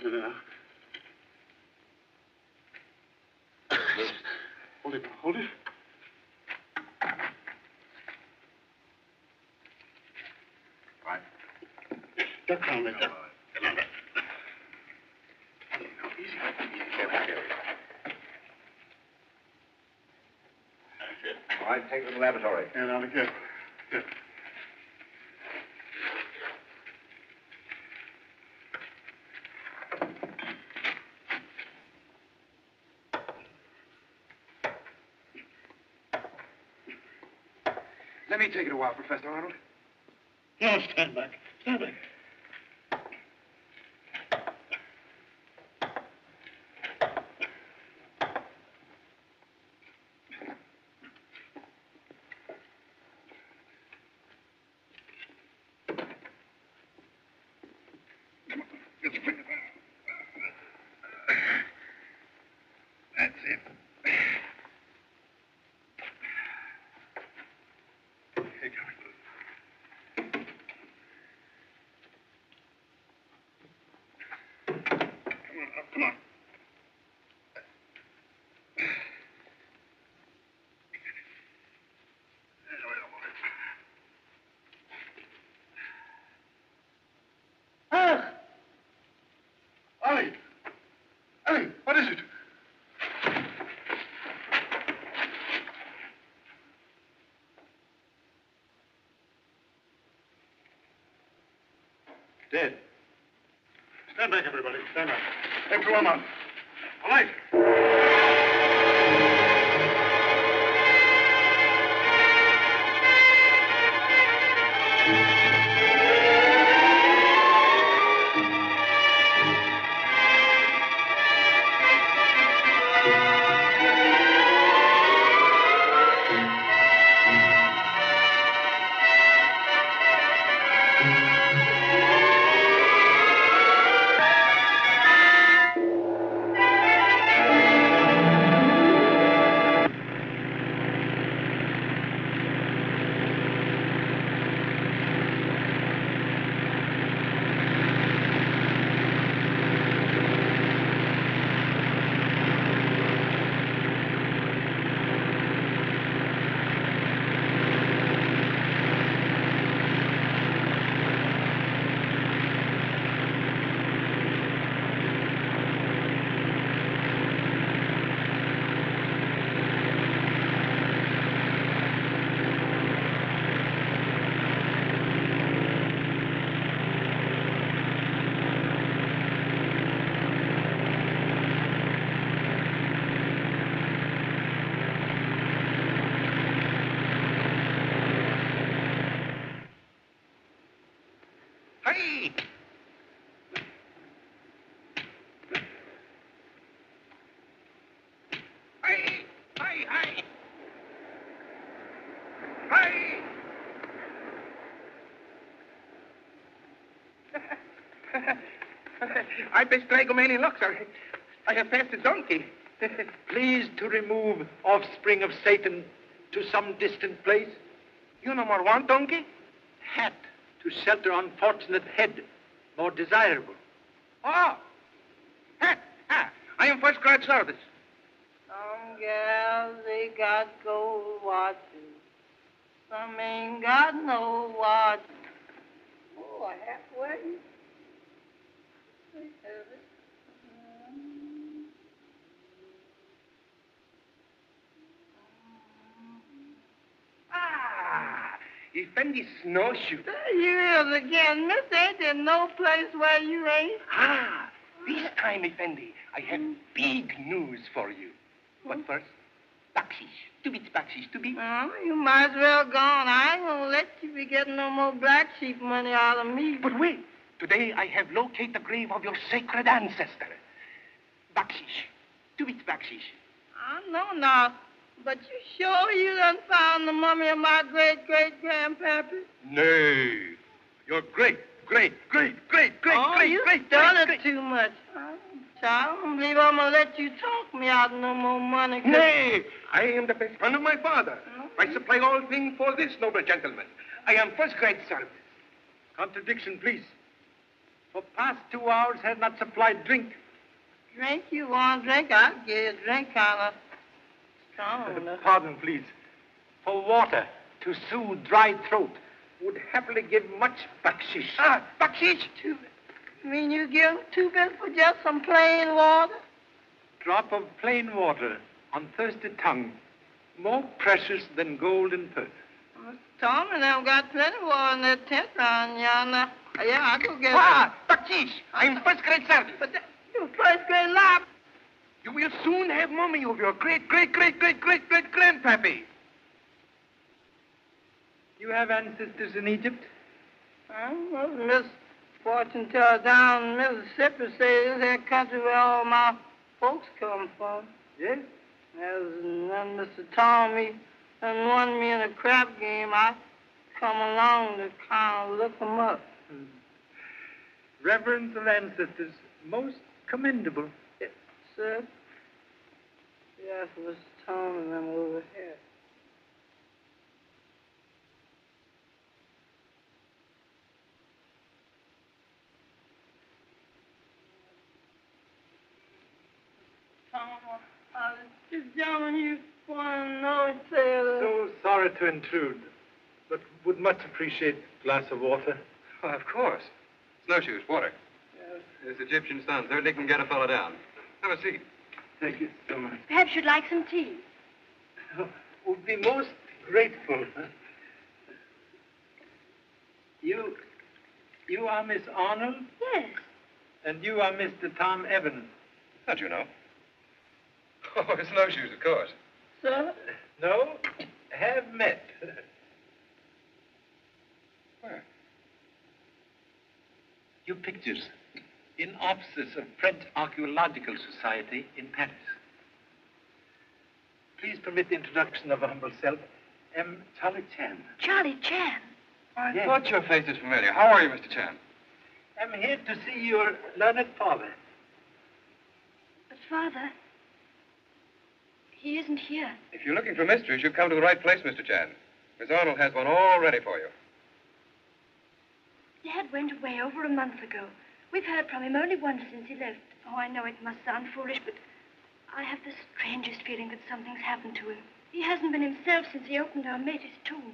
Listen now. Hold it. Hold it. Right. Duck down there. Duck. Come on. Easy. Careful. That's it. All right, take it to the laboratory. Yeah, now, look here. Here. Let me take it a while, Professor Arnold. No, stand back. Stand back. That's it. Here, come. Come on. Ah! Ollie! Ollie, what is it? Dead. Stand back, everybody. Stand back. Empty one out. All right. Hey! Hey! Hey! Hey! Hey! I best drag him any luck, sir. I have passed a donkey. Please to remove offspring of Satan to some distant place. You no more want donkey? Hat to shelter unfortunate head, more desirable. Oh! Hat! Ah, I am first grade service. Some gals, they got gold watches. Some ain't got no watch. Oh, a hat wedding? They have it. Ah! Effendi snowshoe. There you is again, miss. Ain't there no place where you ain't? Ah! This time, Effendi, I have big news for you. But first, bakshish. 2 bits bakshish, 2 bits. Oh, you might as well go on. I ain't gonna let you be getting no more black sheep money out of me. But wait. Today I have located the grave of your sacred ancestor. Bakshish. 2 bits bakshish. I know now, but you sure you done found the mummy of my great-great-grandpappy? Nay. Your great. Oh, you done it too much. I don't believe I'm gonna let you talk me out of no more money. Nay, I am the best friend of my father. I supply all things for this noble gentleman. I am first grade service. Contradiction, please. For past 2 hours has not supplied drink. Drink you want drink? I'll give you a drink kind of strong. Pardon, please. For water to soothe dry throat would happily give much bakshish. Ah, bakshish. You mean you give 2 bits for just some plain water? Drop of plain water on thirsty tongue, more precious than gold and pearl. Tommy, they've got plenty of water in that tent round yonder. Yeah, I go get bakshish. I'm first grade service. But you first grade lab. You will soon have mummy of your great-great-great-great-great-great-grandpappy. You have ancestors in Egypt? Well, Miss Fortune teller down in Mississippi says that country where all my folks come from. Yes? When Mr. Tommy and won me in a crap game, I come along to kind of look 'em up. Reverence of ancestors, most commendable. Yes, sir? Yes, Mr. Tommy and them over here. This gentleman you want to know, sailor. So sorry to intrude, but would much appreciate a glass of water. Oh, of course. Snowshoes, water. Yes. This Egyptian sun certainly can get a fellow down. Have a seat. Thank you so much. Perhaps you'd like some tea. Would be most grateful. You are Miss Arnold, Yes. and you are Mr. Tom Evans. How'd you know? Oh, snowshoes, of course. Sir? No, have met. Where? Your pictures in offices of French Archaeological Society in Paris. Please permit the introduction of a humble self, M. Charlie Chan. Charlie Chan. I Yes. thought your face was familiar. How are you, Mr. Chan? I'm here to see your learned father. But, Father, he isn't here. If you're looking for mysteries, you've come to the right place, Mr. Chan. Miss Arnold has one all ready for you. Dad went away over a month ago. We've heard from him only once since he left. Oh, I know it must sound foolish, but I have the strangest feeling that something's happened to him. He hasn't been himself since he opened our mate's tomb.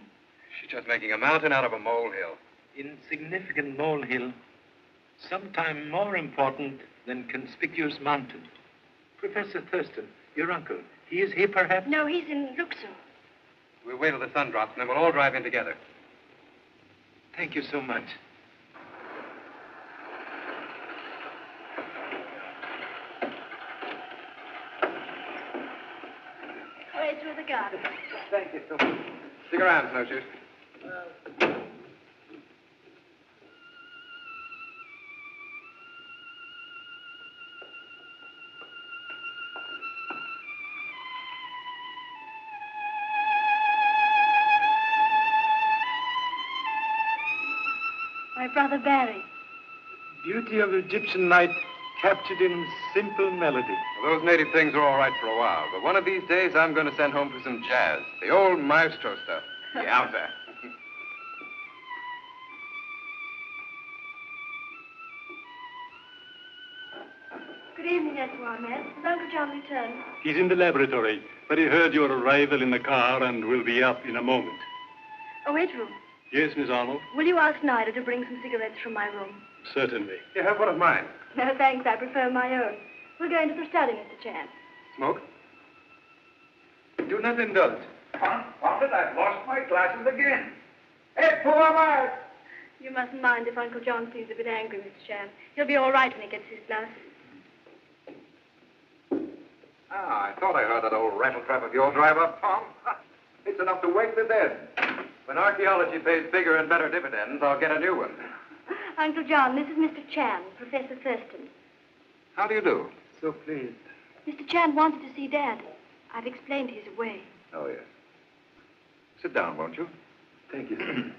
She's just making a mountain out of a molehill. Insignificant molehill, sometime more important than conspicuous mountain. Professor Thurston, your uncle, he is here perhaps? No, he's in Luxor. We'll wait till the sun drops, and then we'll all drive in together. Thank you so much. Way through the garden. Thank you so much. Stick around, snowshoes. My brother Barry. Beauty of Egyptian night captured in simple melody. Well, those native things are all right for a while, but one of these days I'm going to send home for some jazz. The old maestro stuff. Yowza. Good evening, Esquire, Matt. Has Uncle John returned? He's in the laboratory, but he heard your arrival in the car and will be up in a moment. Oh, wait, room. Yes, Miss Arnold? Will you ask Nida to bring some cigarettes from my room? Certainly. You have one of mine. No, thanks. I prefer my own. We'll go into the study, Mr. Chan. Smoke? Do not indulge. Confound it, I've lost my glasses again. Hey, pull them out. You mustn't mind if Uncle John seems a bit angry, Mr. Chan. He'll be all right when he gets his glasses. Ah, I thought I heard that old rattletrap of yours drive up, Tom. It's enough to wake the dead. When archaeology pays bigger and better dividends, I'll get a new one. Uncle John, this is Mr. Chan, Professor Thurston. How do you do? So pleased. Mr. Chan wanted to see Dad. I've explained he's away. Oh, yes. Sit down, won't you? Thank you, sir.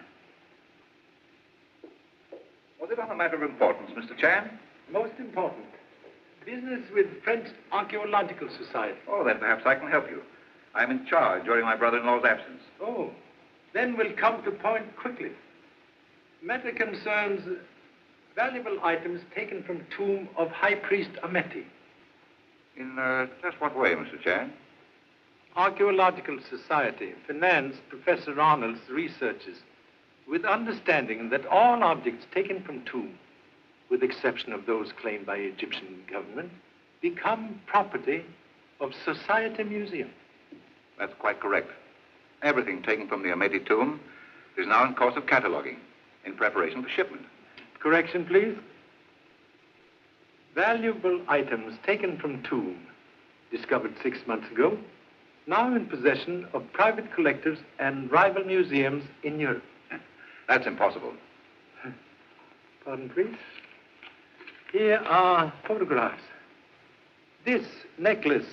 Was it on a matter of importance, Mr. Chan? Most important. Business with French Archaeological Society. Oh, then perhaps I can help you. I'm in charge during my brother-in-law's absence. Oh, then we'll come to point quickly. Matter concerns Valuable items taken from tomb of High Priest Ameti. In just what way, Mr. Chan? Archaeological Society financed Professor Arnold's researches with understanding that all objects taken from tomb, with exception of those claimed by Egyptian government, become property of Society Museum. That's quite correct. Everything taken from the Ameti tomb is now in course of cataloging in preparation for shipment. Correction, please. Valuable items taken from tomb, discovered 6 months ago, now in possession of private collectors and rival museums in Europe. That's impossible. Pardon, please. Here are photographs. This necklace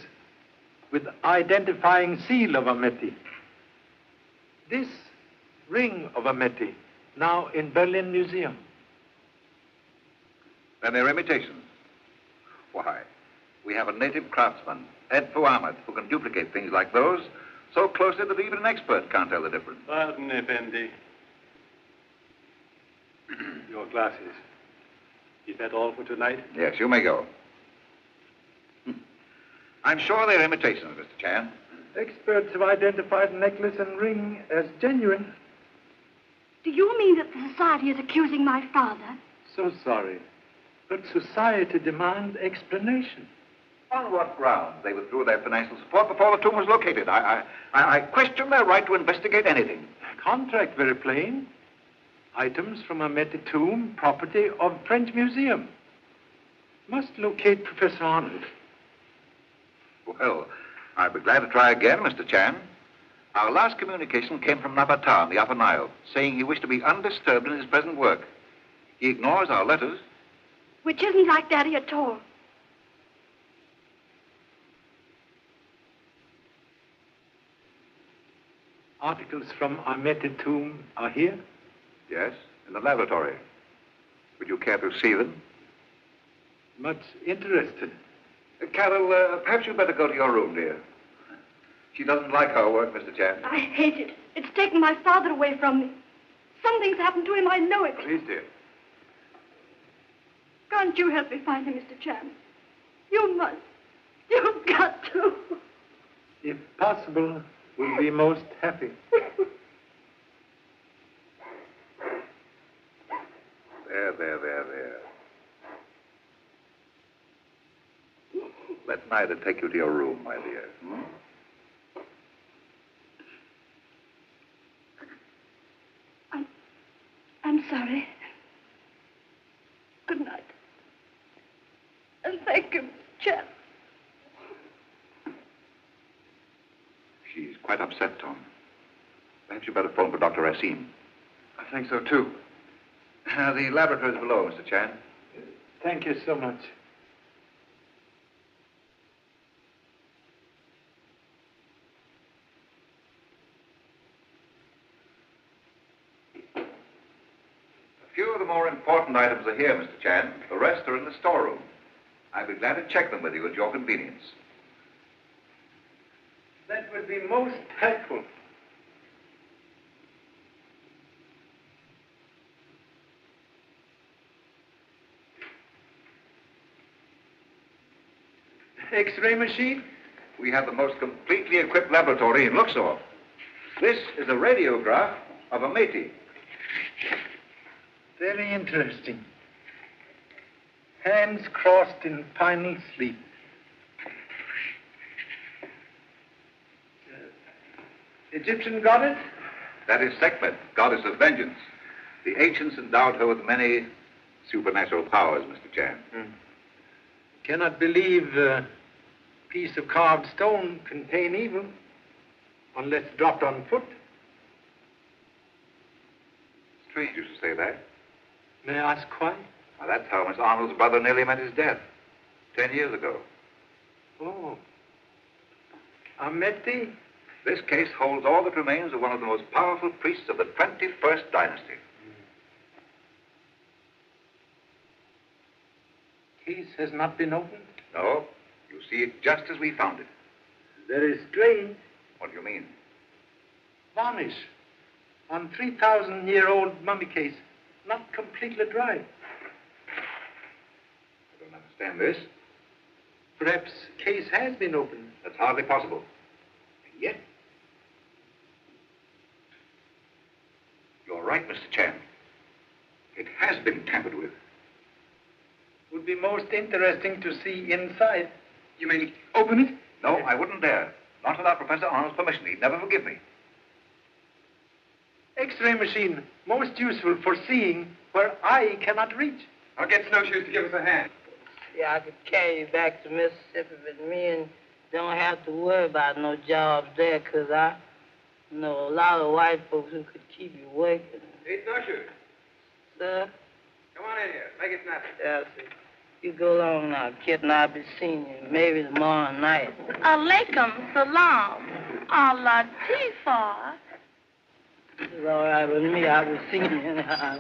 with identifying seal of Ameti. This ring of Ameti, now in Berlin Museum. Then they're imitations. Why, we have a native craftsman, Ed Fuamet, who can duplicate things like those so closely that even an expert can't tell the difference. Pardon, Effendi. Your glasses. Is that all for tonight? Yes, you may go. I'm sure they're imitations, Mr. Chan. Experts have identified the necklace and ring as genuine. Do you mean that the society is accusing my father? So sorry, but society demands explanation. On what grounds they withdrew their financial support before the tomb was located? I question their right to investigate anything. Contract very plain. Items from Ameti tomb, property of French Museum. Must locate Professor Arnold. Well, I'd be glad to try again, Mr. Chan. Our last communication came from Napata in the Upper Nile, saying he wished to be undisturbed in his present work. He ignores our letters. Which isn't like Daddy at all. Articles from Ameti tomb are here? Yes, in the laboratory. Would you care to see them? Much interested. Carol, perhaps you'd better go to your room, dear. She doesn't like her work, Mr. Chan. I hate it. It's taken my father away from me. Something's happened to him, I know it. Please, dear. Can't you help me find him, Mr. Chan? You must. You've got to. If possible, we'll be most happy. There. Let Nida take you to your room, my dear. I'm sorry. Good night. And thank you, Mr. Chan. She's quite upset, Tom. Perhaps you'd better phone for Dr. Racine. I think so, too. The laboratory's below, Mr. Chan. Thank you so much. A few of the more important items are here, Mr. Chan. The rest are in the storeroom. I'd be glad to check them with you at your convenience. That would be most helpful. X-ray machine? We have the most completely equipped laboratory in Luxor. This is a radiograph of Ameti. Very interesting. Hands crossed in final sleep. Egyptian goddess? That is Sekhmet, goddess of vengeance. The ancients endowed her with many supernatural powers, Mr. Chan. Cannot believe a piece of carved stone contain evil, unless dropped on foot. Strange you should say that. May I ask why? Now, that's how Miss Arnold's brother nearly met his death 10 years ago. Oh. Ameti? This case holds all that remains of one of the most powerful priests of the 21st dynasty. Case has not been opened? No, you see it just as we found it. Very strange. What do you mean? Varnish on 3,000-year-old mummy case, not completely dry. understand this. Perhaps case has been opened. That's hardly possible. And yet... You're right, Mr. Chan. It has been tampered with. Would be most interesting to see inside. You mean open it? No, I wouldn't dare. Not without Professor Arnold's permission. He'd never forgive me. X-ray machine, most useful for seeing where eye cannot reach. I'll get snowshoes to give us a hand. Yeah, I could carry you back to Mississippi with me and don't have to worry about no jobs there, 'cause I know a lot of white folks who could keep you working. Hey, snowshoes. Sir? Come on in here. Make it snappy. Yeah, sir. You go along now, kid, and I'll be seeing you maybe tomorrow night. Alaikum salam. Allah Tifa. It's all right with me. I'll be seeing you now.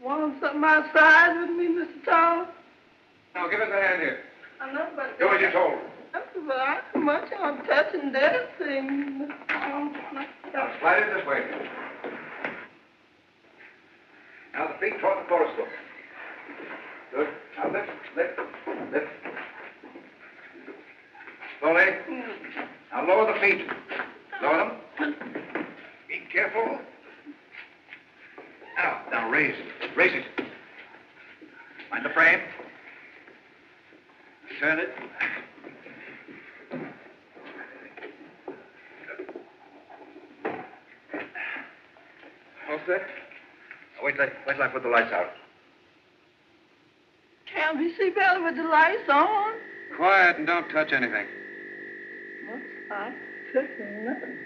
Want something outside with me, Mr. Tom? Now, give us a hand here. I know, but... Do as you're told. But I too much on touching their things. Now, slide it this way. Now, the feet toward the chorus book. Good. Now, lift. Slowly. Now, lower the feet. Lower them. Be careful. Now, raise it. Raise it. Mind the frame. Turn it. All set? Now, wait till I put the lights out. Can't we see better with the lights on? Quiet and don't touch anything. What's I touching nothing?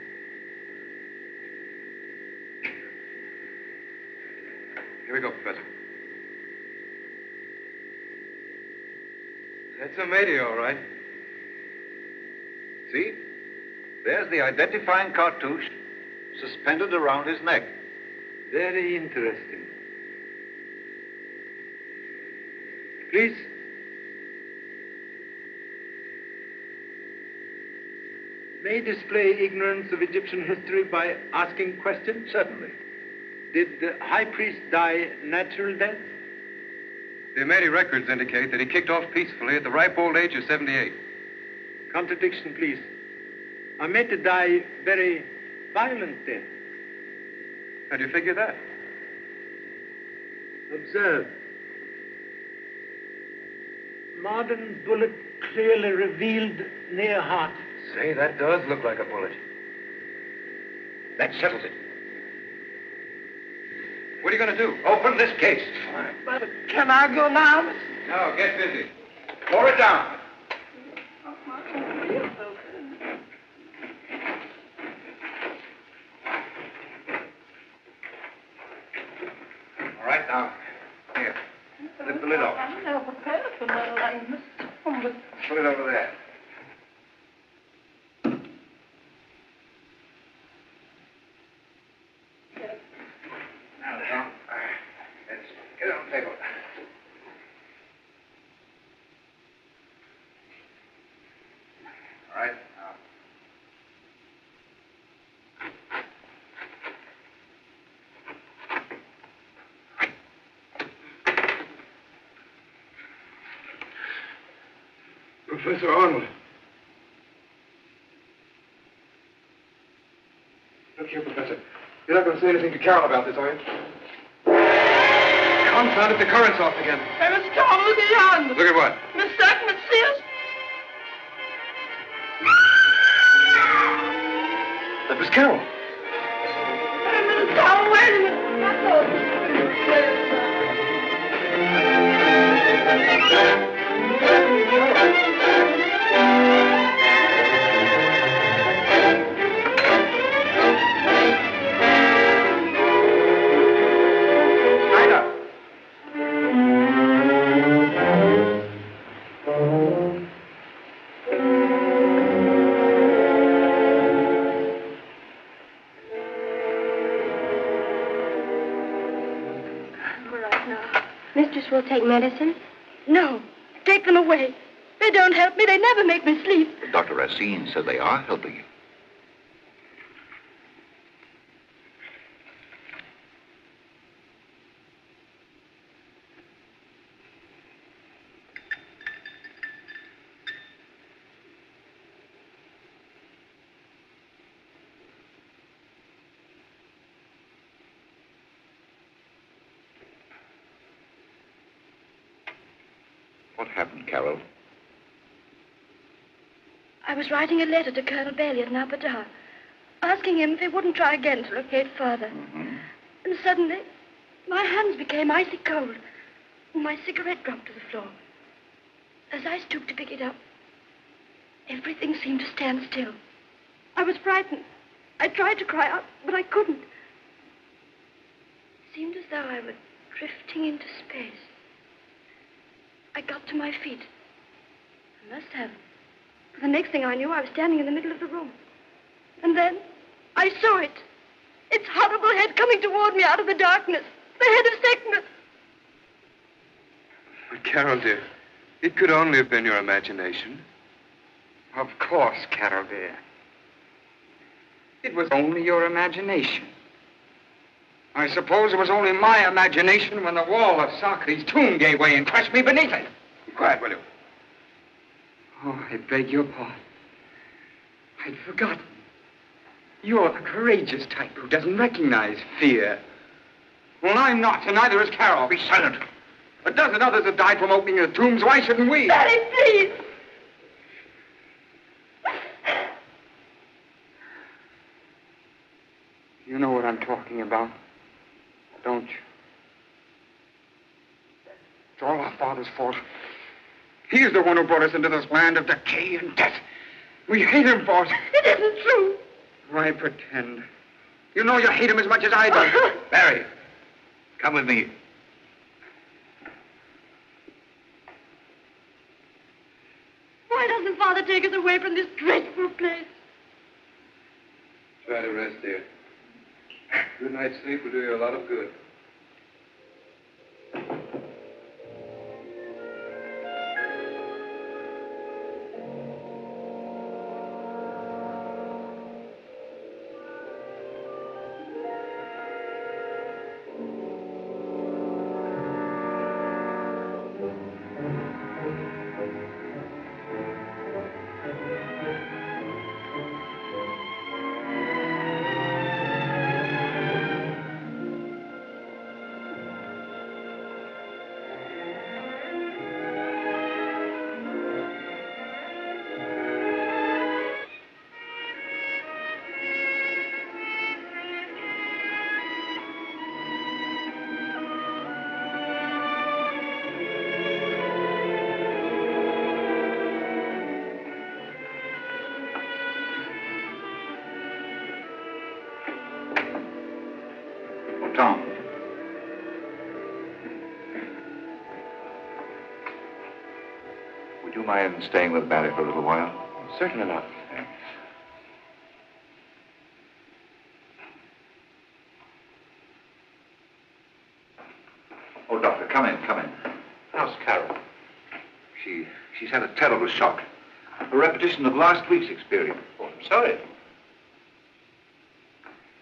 Here we go, Professor. That's a matey, all right. See? There's the identifying cartouche suspended around his neck. Very interesting. Please. May display ignorance of Egyptian history by asking questions? Certainly. Did the high priest die natural death? The Amati records indicate that he kicked off peacefully at the ripe old age of 78. Contradiction, please. Ahmed died very violent death. How do you figure that? Observe. Modern bullet clearly revealed near heart. Say, that does look like a bullet. That settles it. What are you going to do? Open this case. All right. But can I go now? No, get busy. Pour it down. All right, now, here. Lift the lid off. I'm never prepared for nothing like Mr. Tom, but... Put it over there. Now, Tom, let's get it on the table. All right, now. Professor Arnold. Look here, Professor. You're not going to say anything to Carol about this, are you? Confound it, the current's off again. Hey, Mr. Tom, look at yonder. Look at what? Miss Sackman, see us? That was Carol. Hey, Mr. Tom, wait a minute. I thought... Mistress will take medicine? No. Take them away. They don't help me. They never make me sleep. Dr. Racine said they are helping you. What happened, Carol? I was writing a letter to Colonel Bailey at Napadar, asking him if he wouldn't try again to locate father. Mm-hmm. And suddenly, my hands became icy cold, and my cigarette dropped to the floor. As I stooped to pick it up, everything seemed to stand still. I was frightened. I tried to cry out, but I couldn't. It seemed as though I were drifting into space. I got to my feet. I must have. For the next thing I knew, I was standing in the middle of the room. And then I saw it. Its horrible head coming toward me out of the darkness. The head of sickness. But Carol, dear, it could only have been your imagination. Of course, Carol, dear. It was only your imagination. I suppose it was only my imagination when the wall of Socrates' tomb gave way and crushed me beneath it. Be quiet, will you? Oh, I beg your pardon. I'd forgotten. You're a courageous type who doesn't recognize fear. Well, I'm not, and neither is Carol. Be silent. A dozen others have died from opening the tombs. Why shouldn't we? Daddy, please. You know what I'm talking about, don't you? It's all our father's fault. He's the one who brought us into this land of decay and death. We hate him for it. It isn't true. Why pretend? You know you hate him as much as I do. Barry, come with me. Why doesn't Father take us away from this dreadful place? Try to rest, dear. Good night's sleep will do you a lot of good. Tom. Would you mind staying with Barry for a little while? Certainly not. Thanks. Oh, Doctor, come in, come in. How's Carol? She's had a terrible shock. A repetition of last week's experience. Oh, I'm sorry.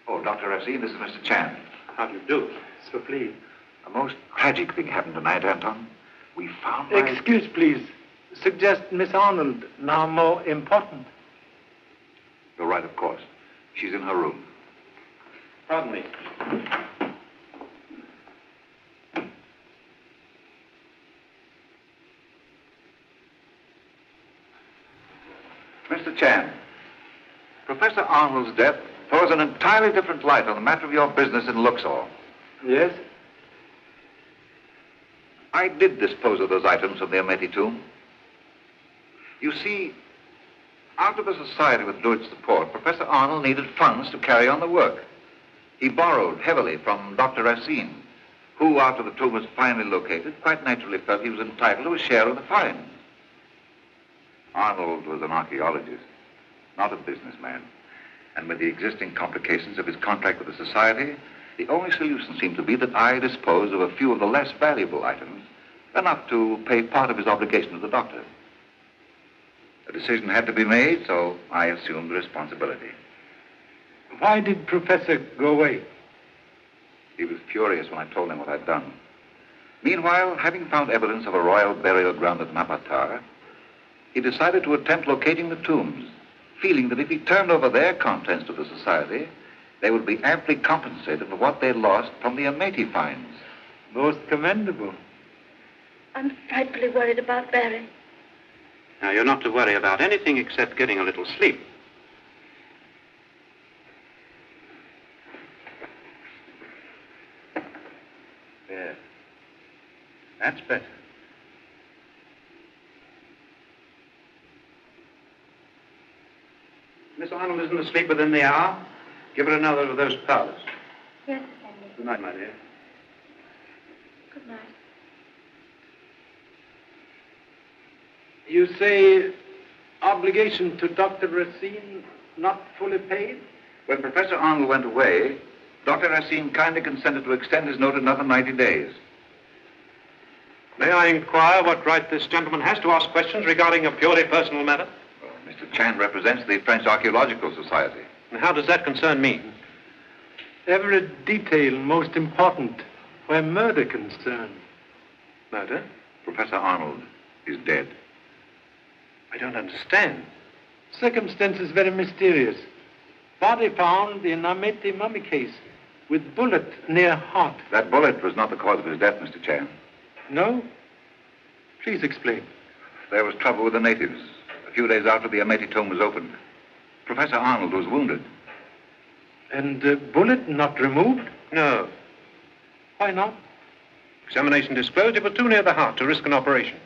Oh, Dr. Racine, this is Mr. Chan. How do you do? So pleased. A most tragic thing happened tonight, Anton. We found Excuse, please. Suggest Miss Arnold, now more important. You're right, of course. She's in her room. Pardon me. Mr. Chan, Professor Arnold's death throws an entirely different light on the matter of your business in Luxor. Yes? I did dispose of those items from the Ameti tomb. You see, after the society withdrew its support, Professor Arnold needed funds to carry on the work. He borrowed heavily from Dr. Racine, who, after the tomb was finally located, quite naturally felt he was entitled to a share of the finds. Arnold was an archaeologist, not a businessman. And with the existing complications of his contract with the society, the only solution seemed to be that I dispose of a few of the less valuable items, enough to pay part of his obligation to the doctor. A decision had to be made, so I assumed the responsibility. Why did Professor go away? He was furious when I told him what I'd done. Meanwhile, having found evidence of a royal burial ground at Napatar, he decided to attempt locating the tombs, feeling that if he turned over their contents to the society, they would be amply compensated for what they lost from the Ameti finds. Most commendable. I'm frightfully worried about Barry. Now, you're not to worry about anything except getting a little sleep. There. That's better. Miss Arnold isn't asleep within the hour. Give her another of those powders. Yes, Sandy. Good night, my dear. Good night. You say obligation to Dr. Racine not fully paid? When Professor Arnold went away, Dr. Racine kindly consented to extend his note another 90 days. May I inquire what right this gentleman has to ask questions regarding a purely personal matter? Well, Mr. Chan represents the French Archaeological Society. And how does that concern me? Every detail most important where murder concerned. Murder? Professor Arnold is dead. I don't understand. Circumstances very mysterious. Body found in Amete mummy case with bullet near heart. That bullet was not the cause of his death, Mr. Chan. No? Please explain. There was trouble with the natives a few days after the Amete tomb was opened. Professor Arnold was wounded. And the bullet not removed? No. Why not? Examination disclosed it was too near the heart to risk an operation.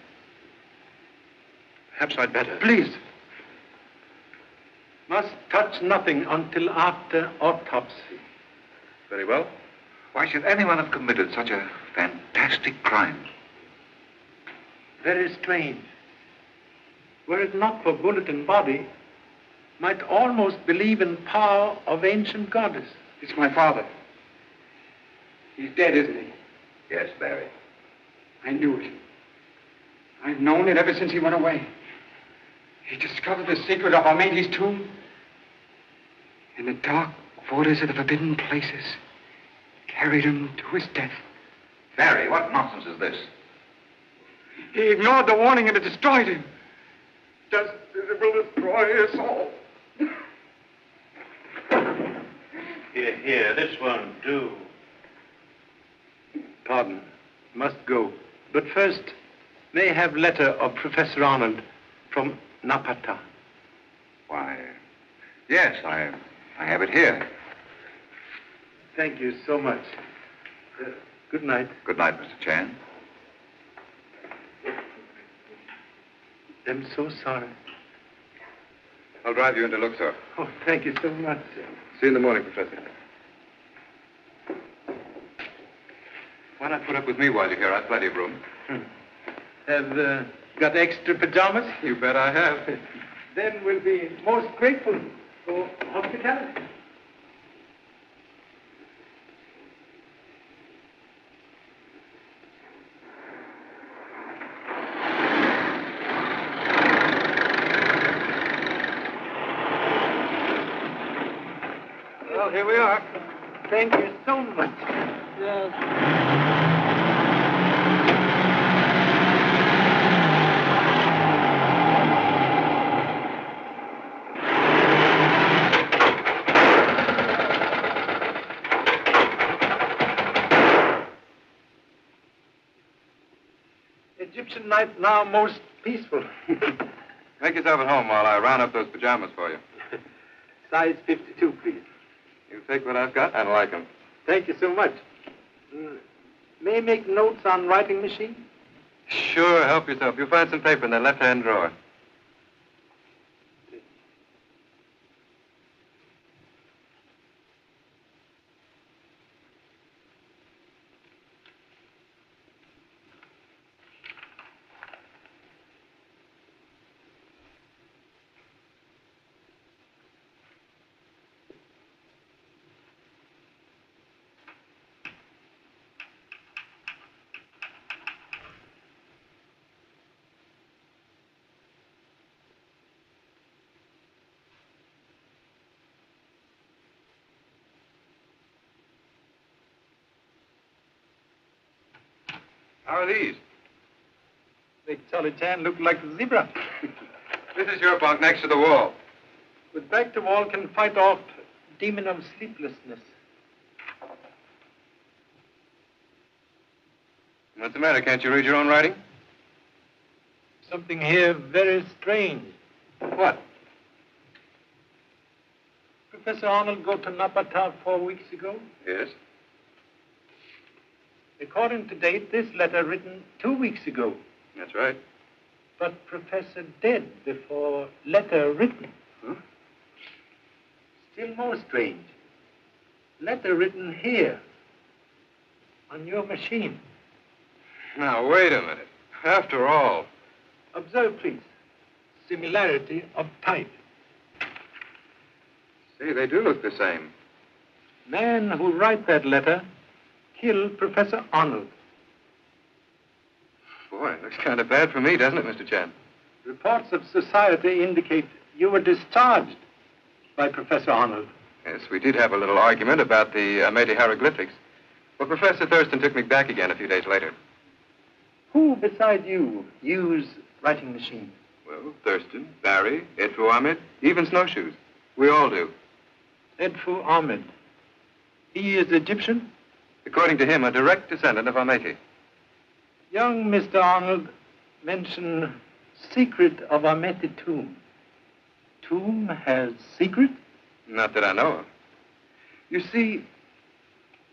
Perhaps I'd better. Please. Must touch nothing until after autopsy. Very well. Why should anyone have committed such a fantastic crime? Very strange. Were it not for bullet and body, might almost believe in power of ancient goddess. It's my father. He's dead, isn't he? Yes, Barry. I knew it. I've known it ever since he went away. He discovered the secret of Amete's tomb. In the dark waters of the forbidden places, carried him to his death. Barry, what nonsense is this? He ignored the warning and it destroyed him. Just as it will destroy us all. Here, this one, do. Pardon. Must go. But first, may I have letter of Professor Arnold from Napata. Why, yes, I have it here. Thank you so much. Good night. Good night, Mr. Chan. I'm so sorry. I'll drive you into Luxor. Oh, thank you so much, sir. See you in the morning, Professor. Why not put up with me while you're here? I've plenty of room. Have got extra pajamas? You bet I have. Then we'll be most grateful for hospitality. Well, here we are. Thank you so much. Yes. Egyptian night now most peaceful. Make yourself at home while I round up those pajamas for you. Size 52, please. You take what I've got. I like them. Thank you so much. May I make notes on writing machine? Sure, help yourself. You'll find some paper in that left-hand drawer. How are these? Big Charlie Chan looked like a zebra. This is your bunk next to the wall. With back to wall can fight off demon of sleeplessness. What's the matter? Can't you read your own writing? Something here very strange. What? Professor Arnold go to Napata 4 weeks ago. Yes. According to date, this letter written 2 weeks ago. That's right. But Professor dead before letter written. Huh? Still more strange. Letter written here. On your machine. Now, wait a minute. After all. Observe, please. Similarity of type. See, they do look the same. Man who write that letter killed Professor Arnold. Boy, it looks kind of bad for me, doesn't it, Mr. Chan? Reports of society indicate you were discharged by Professor Arnold. Yes, we did have a little argument about the Ameti hieroglyphics. But Professor Thurston took me back again a few days later. Who beside you use writing machine? Well, Thurston, Barry, Edfu Ahmed, even Snowshoes. We all do. Edfu Ahmed. He is Egyptian? According to him, a direct descendant of Ameti. Young Mr. Arnold mentioned secret of Ameti tomb. Tomb has secret? Not that I know of. You see,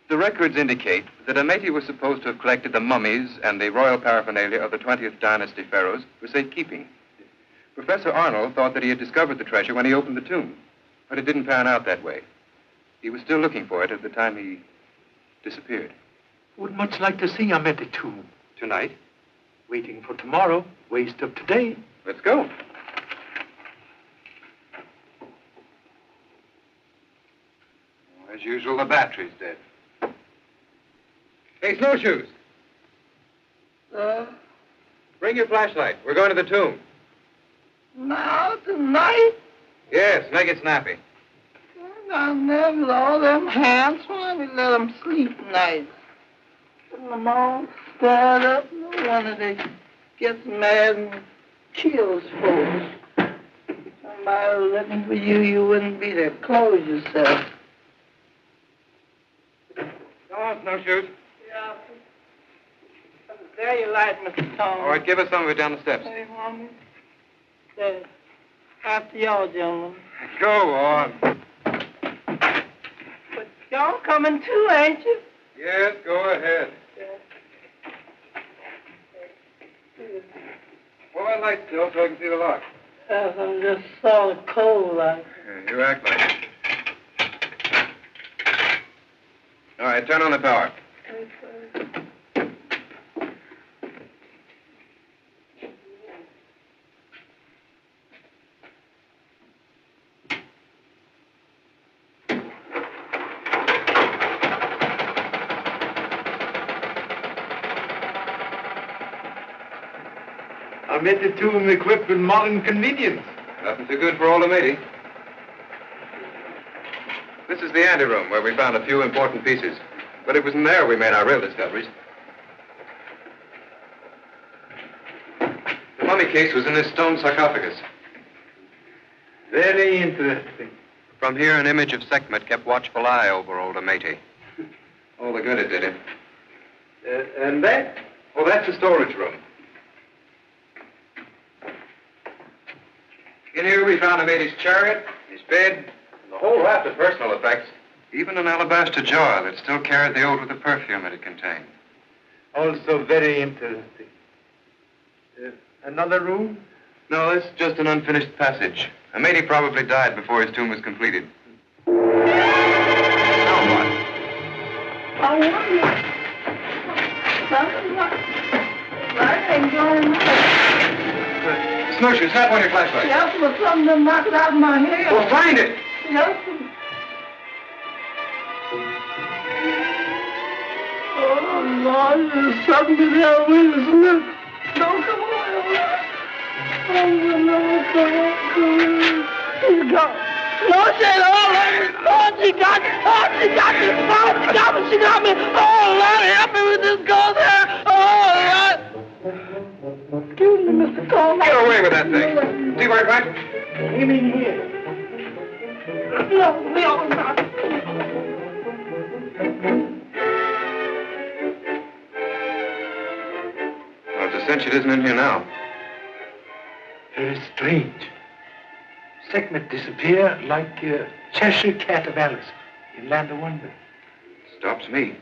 the records indicate that Ameti was supposed to have collected the mummies and the royal paraphernalia of the 20th dynasty pharaohs for safekeeping. Professor Arnold thought that he had discovered the treasure when he opened the tomb, but it didn't pan out that way. He was still looking for it at the time he disappeared. Would much like to see Ameti tomb. Tonight? Waiting for tomorrow. Waste of today. Let's go. As usual, the battery's dead. Hey, Snowshoes. Bring your flashlight. We're going to the tomb. Now, tonight? Yes, make it snappy. I never all them hands. Why we let them sleep nights? Putting them all stirred up. No wonder they gets mad and kills folks. Somebody was looking for you, you wouldn't be there. Close yourself. Come on, Snowshoes. Yeah. There you light, Mr. Tom. All right, give us some of it down the steps. Hey, Mommy. There. After y'all, gentlemen. Go on. But y'all coming too, ain't you? Yes, go ahead. Well, that light still so I can see the lock. Yes, I'm just sort of cold like. Yeah, you act like it. All right, turn on the power. Ameti tomb equipped with modern convenience. Nothing too good for old Ameti. This is the anteroom where we found a few important pieces. But it was in there we made our real discoveries. The mummy case was in this stone sarcophagus. Very interesting. From here, an image of Sekhmet kept watchful eye over old Ameti. All the good it did him. And that? Oh, that's the storage room. In here we found Ameti's chariot, his bed, and the whole raft of personal effects. Even an alabaster jar that still carried the odor of the perfume that it contained. Also very interesting. Another room? No, it's just an unfinished passage. Ameti probably died before his tomb was completed. Now what? I wonder. Something like ain't going on. Snowshoe, snap on your flashlight. Yes, but something to knock it out of my head. Well, find it. Yes. Oh, Lord, there's something there with us. Look. Don't come on. Oh, no, come on. He's gone. Lord, she Lord, she got me. Oh, she got me. Oh, she got me. She got me. Oh, Lord, help me with this ghost hair. Oh, Lord. Excuse me, Mr. Coleman. Get away with that thing. See where it went? Him in here. No, no. Well, it's a cinch it isn't in here now. Very strange. Sekhmet disappear like Cheshire Cat of Alice in Land of Wonder. Stops me.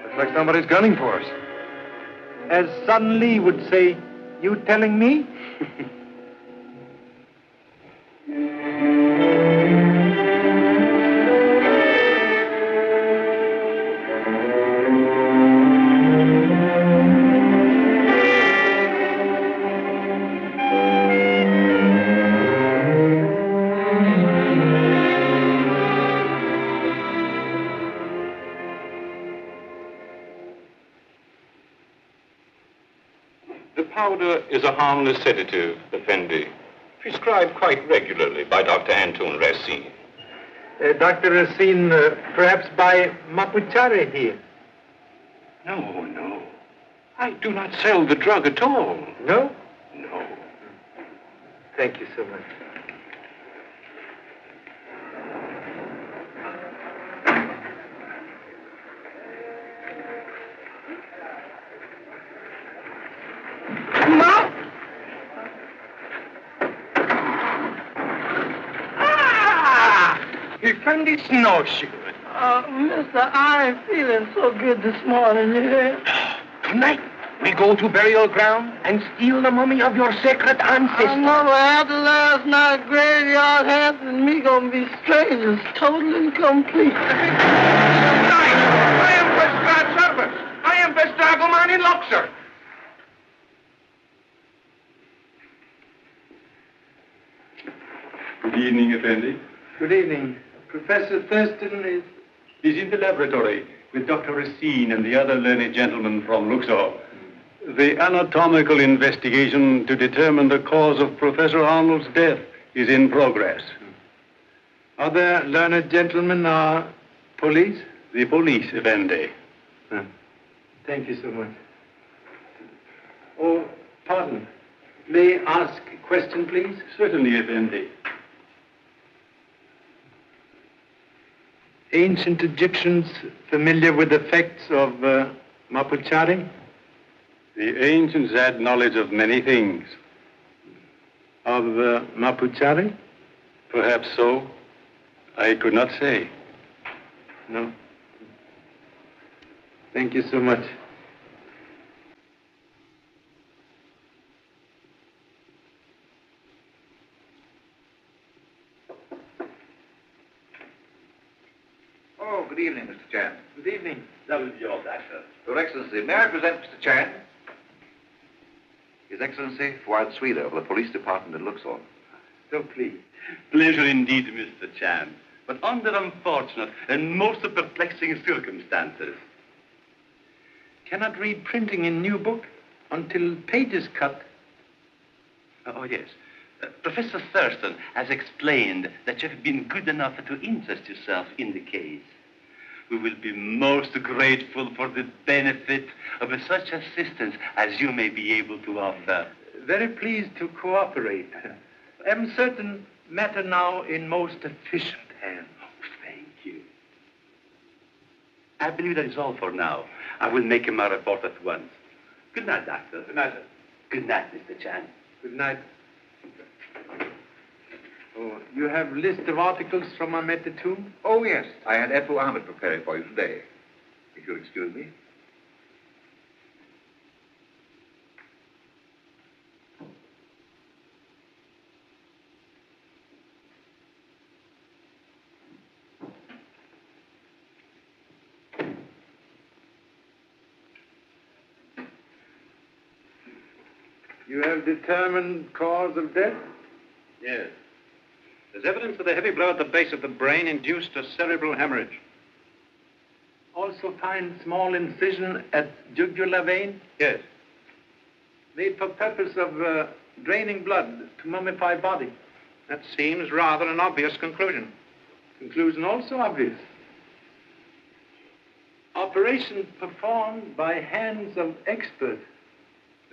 Looks like somebody's gunning for us. As Sun Lee would say, you telling me? The powder is a harmless sedative, Effendi, prescribed quite regularly by Dr. Anton Racine. Dr. Racine, perhaps by Mapuchare here. No, no. I do not sell the drug at all. No? No. Thank you so much. Effendi snowshoe. Mister, I ain't feeling so good this morning, you hear? Tonight, we go to burial ground and steal the mummy of your sacred ancestor. I know, but after last night's graveyard hands and me gonna be strangers, total and complete. I am Pestra Service. I am Pestragoman in Luxor. Good evening, Effendi. Good evening. Professor Thurston is... He's in the laboratory with Dr. Racine and the other learned gentleman from Luxor. The anatomical investigation to determine the cause of Professor Arnold's death is in progress. Other learned gentlemen are police? The police, Effendi. Thank you so much. Oh, pardon. May I ask a question, please? Certainly, Effendi. Ancient Egyptians familiar with the effects of Mapuchari? The ancients had knowledge of many things. Of Mapuchari? Perhaps so. I could not say. No. Thank you so much. Oh, good evening, Mr. Chan. Good evening. That was your doctor. Your Excellency, may I present Mr. Chan? His Excellency, Fuad Sweder of the Police Department in Luxor. So pleased. Pleasure indeed, Mr. Chan, but under unfortunate and most perplexing circumstances. Cannot read printing in new book until pages cut. Oh, yes. Professor Thurston has explained that you have been good enough to interest yourself in the case. We will be most grateful for the benefit of such assistance as you may be able to offer. Very pleased to cooperate. Am certain matter now in most efficient hands. Oh, thank you. I believe that is all for now. I will make him a report at once. Good night, Doctor. Good night, sir. Good night, Mr. Chan. Good night. Oh, you have list of articles from Ahmed the Tomb? Oh, yes. I had Efu Ahmed preparing for you today. If you'll excuse me. You have determined cause of death? Yes. There's evidence that a heavy blow at the base of the brain induced a cerebral hemorrhage. Also find small incision at jugular vein? Yes. Made for purpose of draining blood to mummify body. That seems rather an obvious conclusion. Conclusion also obvious. Operation performed by hands of expert.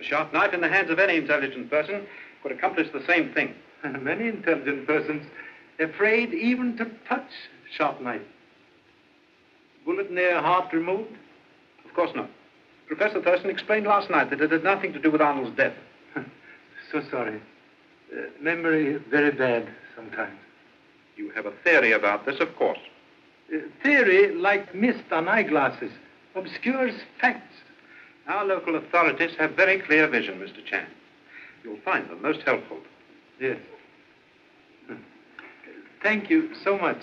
A sharp knife in the hands of any intelligent person could accomplish the same thing. Many intelligent persons afraid even to touch sharp knife. Bullet near heart removed? Of course not. Professor Thurston explained last night that it had nothing to do with Arnold's death. So sorry. Memory very bad sometimes. You have a theory about this, of course. Theory, like mist on eyeglasses, obscures facts. Our local authorities have very clear vision, Mr. Chan. You'll find them most helpful. Yes. Thank you so much.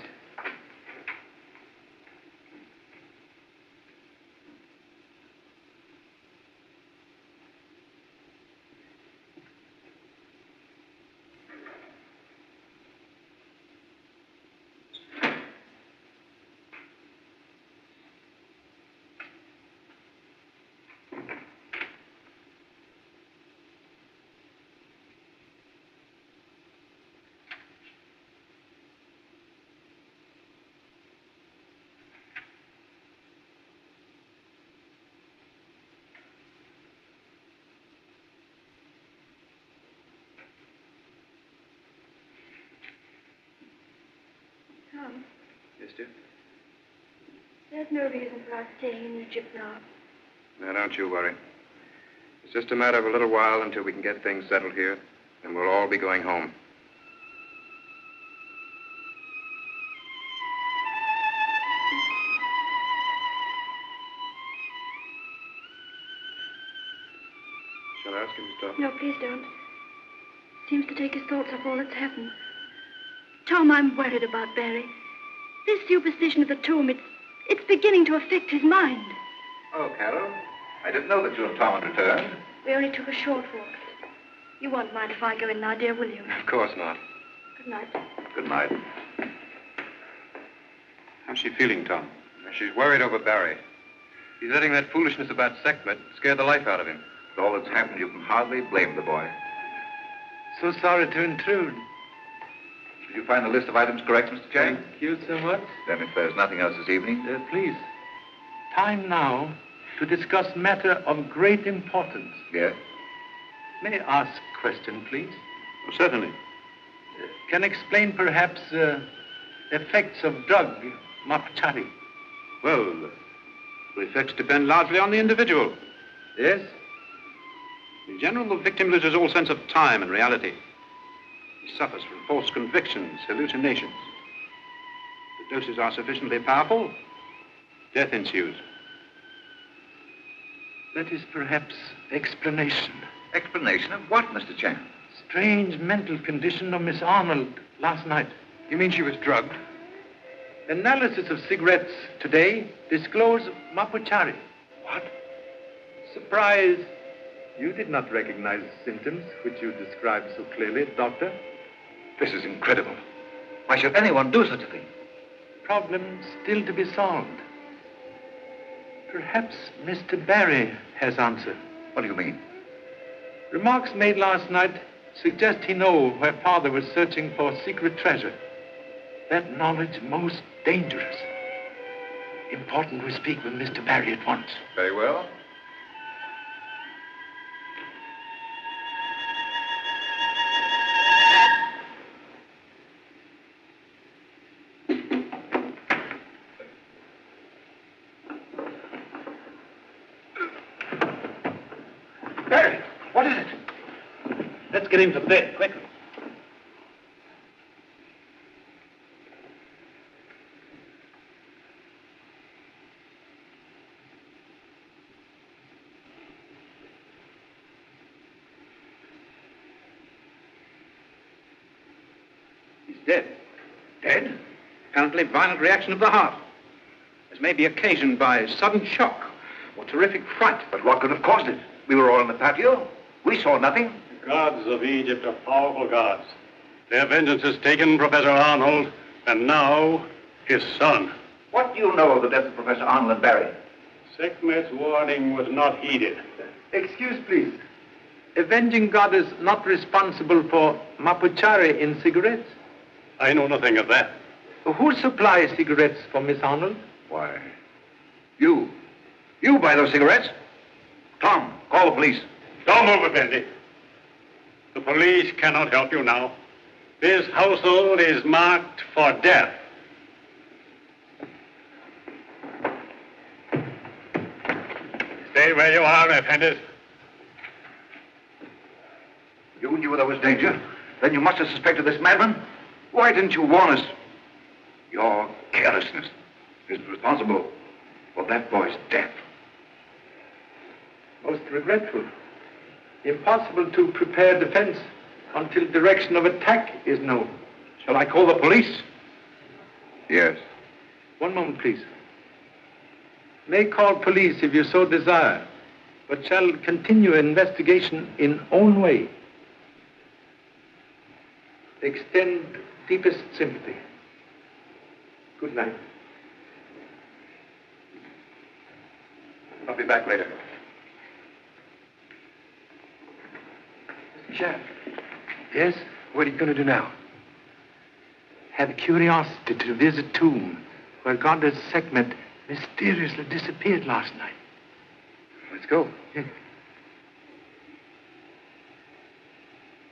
Tom, Yes, dear? there's no reason for our staying in Egypt now. Now, don't you worry. It's just a matter of a little while until we can get things settled here, and we'll all be going home. Shall I ask him to stop? No, please don't. Seems to take his thoughts off all that's happened. Tom, I'm worried about Barry. This superstition of the tomb, it's beginning to affect his mind. Oh, Carol, I didn't know that you and Tom had returned. We only took a short walk. You won't mind if I go in now, dear, will you? Of course not. Good night. Good night. How's she feeling, Tom? She's worried over Barry. He's letting that foolishness about Sekhmet scare the life out of him. With all that's happened, you can hardly blame the boy. So sorry to intrude. Did you find the list of items correct, Mr. Chang? Thank you so much. Then if there's nothing else this evening... Please, time now to discuss matter of great importance. Yes? May I ask a question, please? Oh, certainly. Can explain perhaps effects of drug, mapchari. Well, the effects depend largely on the individual. Yes? In general, the victim loses all sense of time and reality. He suffers from false convictions, hallucinations. The doses are sufficiently powerful, death ensues. That is perhaps explanation. Explanation of what, Mr. Chang? Strange mental condition of Miss Arnold last night. You mean she was drugged? Analysis of cigarettes today disclosed mapuchari. What? Surprise. You did not recognize the symptoms which you described so clearly, Doctor. This is incredible. Why should anyone do such a thing? Problem still to be solved. Perhaps Mr. Barry has answer. What do you mean? Remarks made last night suggest he know where father was searching for secret treasure. That knowledge most dangerous. Important we speak with Mr. Barry at once. Very well. Barry, what is it? Let's get him to bed, quickly. He's dead. Dead? Apparently violent reaction of the heart. This may be occasioned by sudden shock or terrific fright. But what could have caused it? We were all in the patio. We saw nothing. The gods of Egypt are powerful gods. Their vengeance has taken Professor Arnold, and now his son. What do you know of the death of Professor Arnold and Barry? Sekhmet's warning was not heeded. Excuse, please. avenging goddess not responsible for mapuchari in cigarettes? I know nothing of that. Who supplies cigarettes for Miss Arnold? Why, you. You buy those cigarettes. Tom, call the police. Don't move, Effendi. The police cannot help you now. This household is marked for death. Stay where you are, Effendi. You knew there was danger. Then you must have suspected this madman. Why didn't you warn us? Your carelessness is responsible for that boy's death. Most regretful. Impossible to prepare defense until direction of attack is known. Shall I call the police? Yes. One moment, please. May call police if you so desire, but shall continue investigation in own way. Extend deepest sympathy. Good night. I'll be back later. Mr. Sheriff. Yes? What are you going to do now? Had curiosity to visit tomb where Goddess Sekhmet mysteriously disappeared last night. Let's go.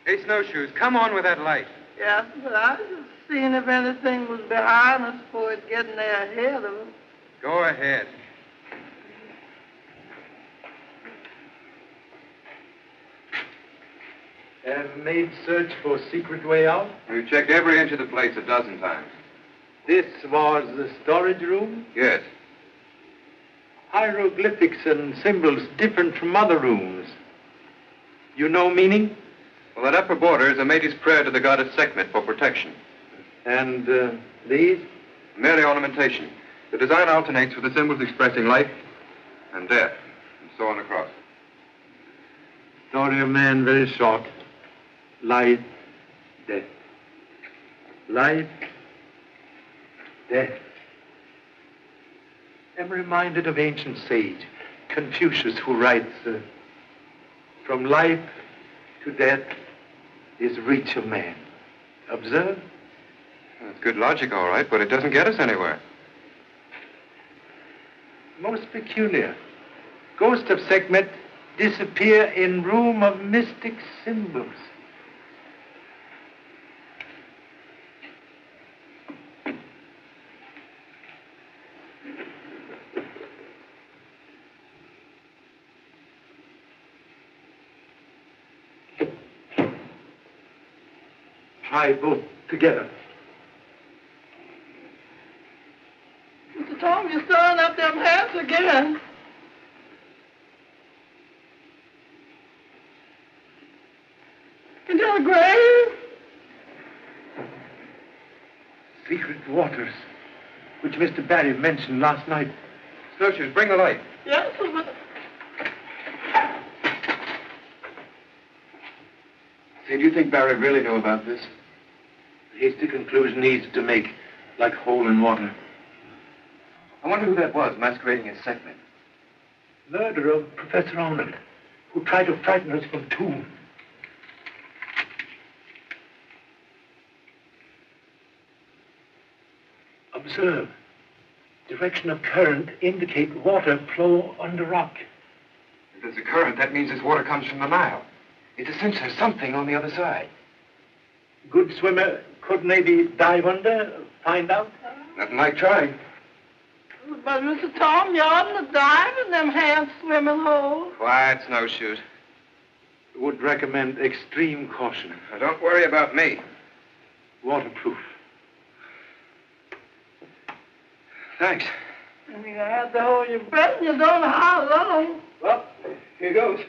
Hey, Snowshoes, come on with that light. Yes, but I was just seeing if anything was behind us before it getting there ahead of us. Go ahead. Have made search for secret way out? We've checked every inch of the place a dozen times. This was the storage room? Yes. Hieroglyphics and symbols different from other rooms. You know meaning? Well, that upper border is a matey's prayer to the goddess Sekhmet for protection. And these? Merely ornamentation. The design alternates with the symbols expressing life and death, and so on across. Story of man very short. Life, death. Life, death. I'm reminded of ancient sage Confucius, who writes, from life to death is reach of man. Observe? That's good logic, all right, but it doesn't get us anywhere. Most peculiar. Ghost of Sekhmet disappear in room of mystic symbols. Try both together. Mr. Tom, you're stirring up them hands again. Into the grave? Secret waters, which Mr. Barry mentioned last night. Snowshoes, bring the light. Yes, but... Say, do you think Barry really knew about this? Hasty conclusion easy to make, like hole in water. I wonder who that was masquerading as Sekhmet. Murder of Professor Oland, who tried to frighten us from tomb. Observe. Direction of current indicate water flow under rock. If there's a current, that means this water comes from the Nile. It's a sense there's something on the other side. Good swimmer could maybe dive under, find out? Nothing like trying. But, Mr. Tom, you oughtn't to dive in them hand swimming holes. Quiet, Snowshoes. Would recommend extreme caution. Now, don't worry about me. Waterproof. Thanks. I mean, I had to hold your breath and you don't know how long. Well, here goes.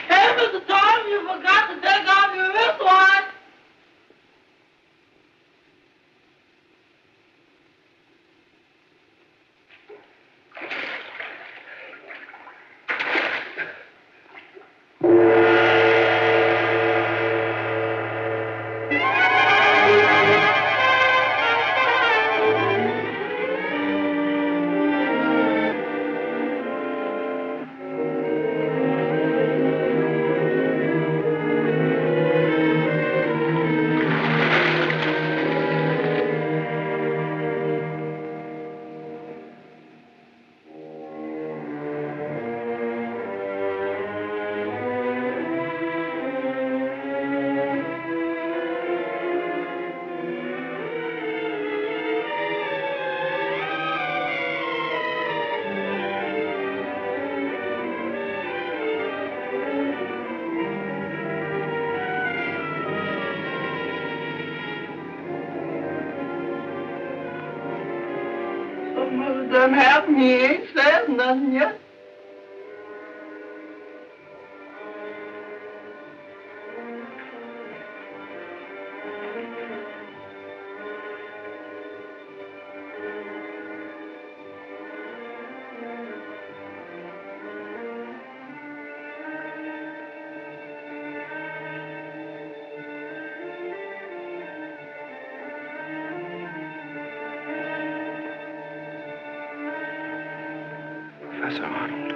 Hey, Mr. Tom, you forgot to take off your wristwatch. mother done happened. He ain't said nothing yet. Professor Arnold.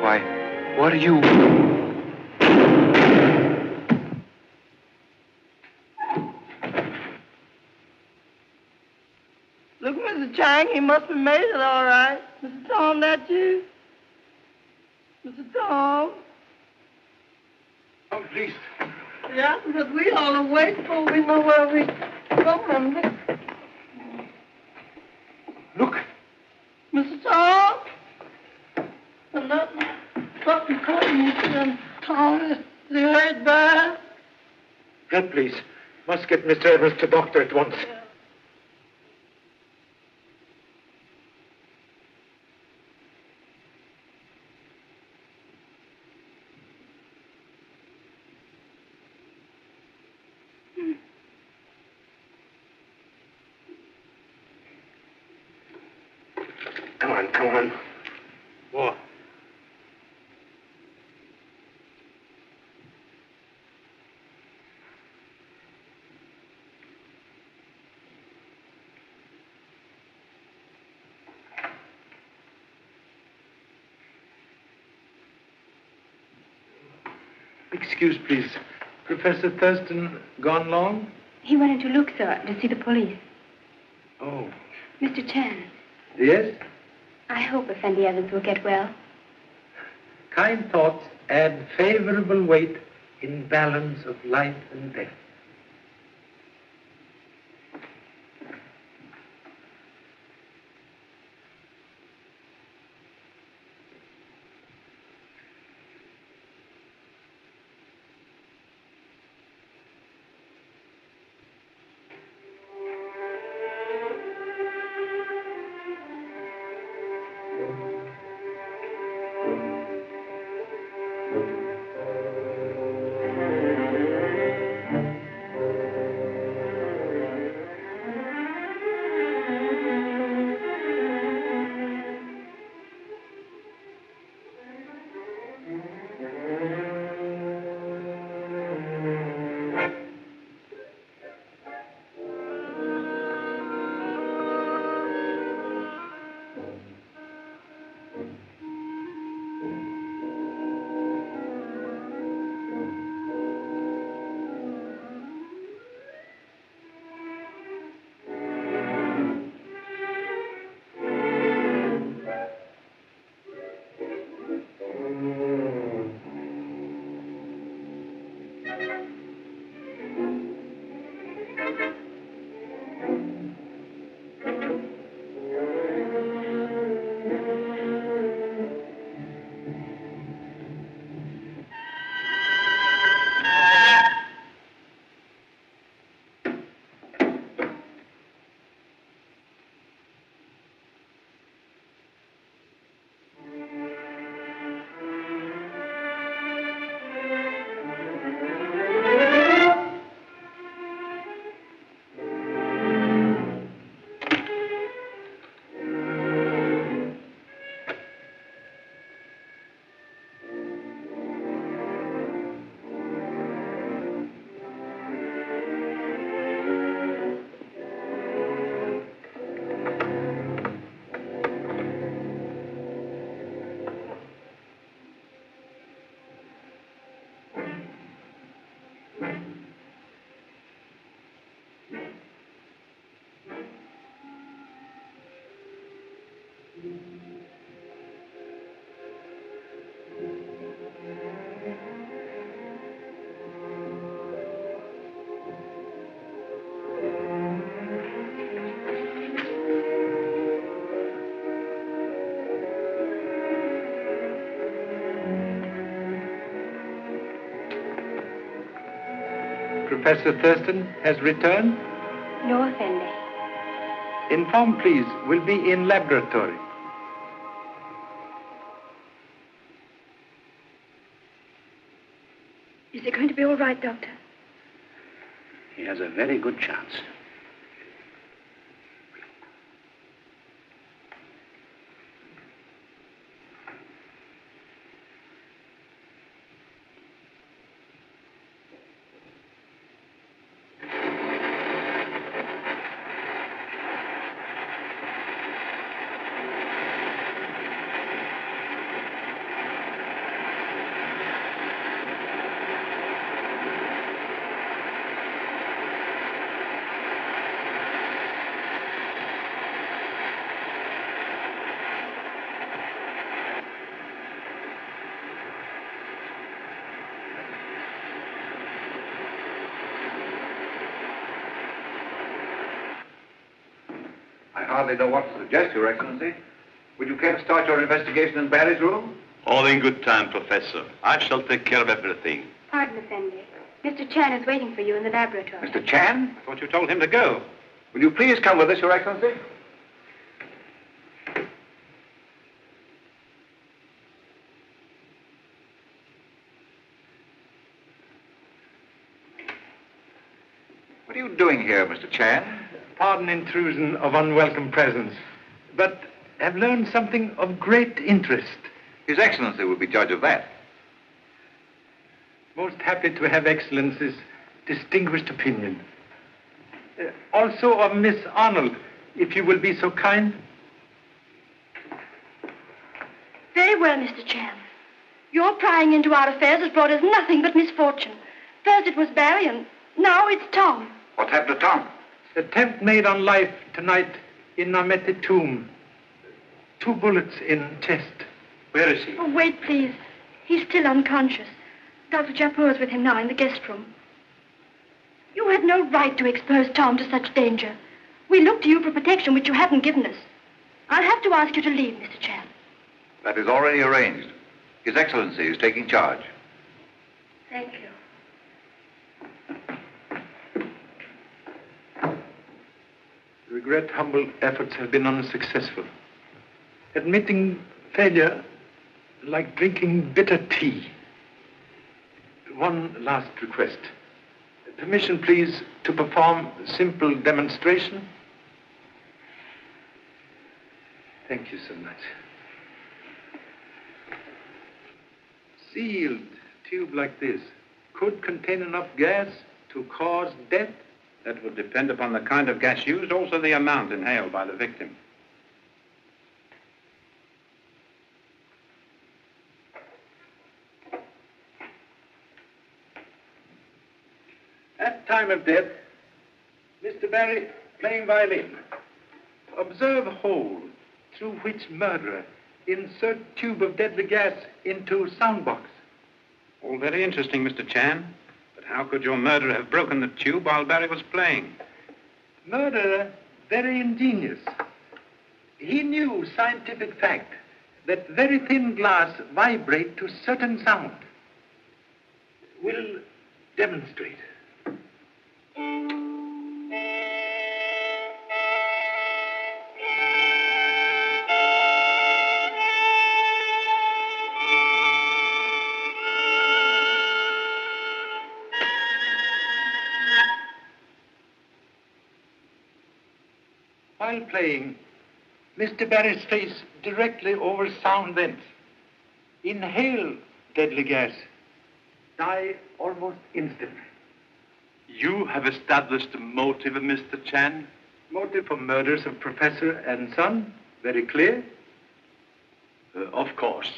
Why, what are you... Look, Mr. Chang, he must have made it all right. Mr. Tom, that you? Mr. Tom? Oh, please. Yeah, because we all are waiting for we know where we're going. Look. Mr. Tom? Something caught me, Mr. Tom. Is he hurt bad? Help, please. Must get Mr. Evans to doctor at once. Yeah. Come on. More. Excuse, please. Professor Thurston gone long? He wanted to look, sir, to see the police. Oh. Mr. Chan, Yes? I hope Effendi Evans will get well. Kind thoughts add favorable weight in balance of life and death. Professor Thurston has returned? No, Effendi. Inform, please, will be in laboratory. Is it going to be all right, Doctor? He has a very good chance. I hardly know what to suggest, Your Excellency. Would you care to start your investigation in Barry's room? All in good time, Professor. I shall take care of everything. Pardon, Effendi. Mr. Chan is waiting for you in the laboratory. Mr. Chan? I thought you told him to go. Will you please come with us, Your Excellency? What are you doing here, Mr. Chan? Pardon intrusion of unwelcome presence, but have learned something of great interest. His Excellency will be judge of that. Most happy to have Excellency's distinguished opinion. Also of Miss Arnold, if you will be so kind. Very well, Mr. Chan. Your prying into our affairs has brought us nothing but misfortune. First it was Barry, and now it's Tom. What happened to Tom? Attempt made on life tonight in Namete tomb. 2 bullets in chest. Where is he? Oh, wait, please. He's still unconscious. Dr. Japur is with him now in the guest room. You had no right to expose Tom to such danger. We looked to you for protection, which you haven't given us. I'll have to ask you to leave, Mr. Chan. That is already arranged. His Excellency is taking charge. Thank you. Regret humble efforts have been unsuccessful. Admitting failure like drinking bitter tea. One last request. Permission, please, to perform a simple demonstration. Thank you so much. Sealed tube like this could contain enough gas to cause death? That would depend upon the kind of gas used, also the amount inhaled by the victim. At time of death, Mr. Barry playing violin. Observe hole through which murderer insert tube of deadly gas into sound box. All very interesting, Mr. Chan. But how could your murderer have broken the tube while Barry was playing? Murderer, very ingenious. He knew scientific fact that very thin glass vibrate to certain sound. Will demonstrate. While playing, Mr. Barry's face directly over sound vents. Inhale deadly gas. Die almost instantly. You have established a motive, Mr. Chan? Motive for murders of professor and son? Very clear? Of course.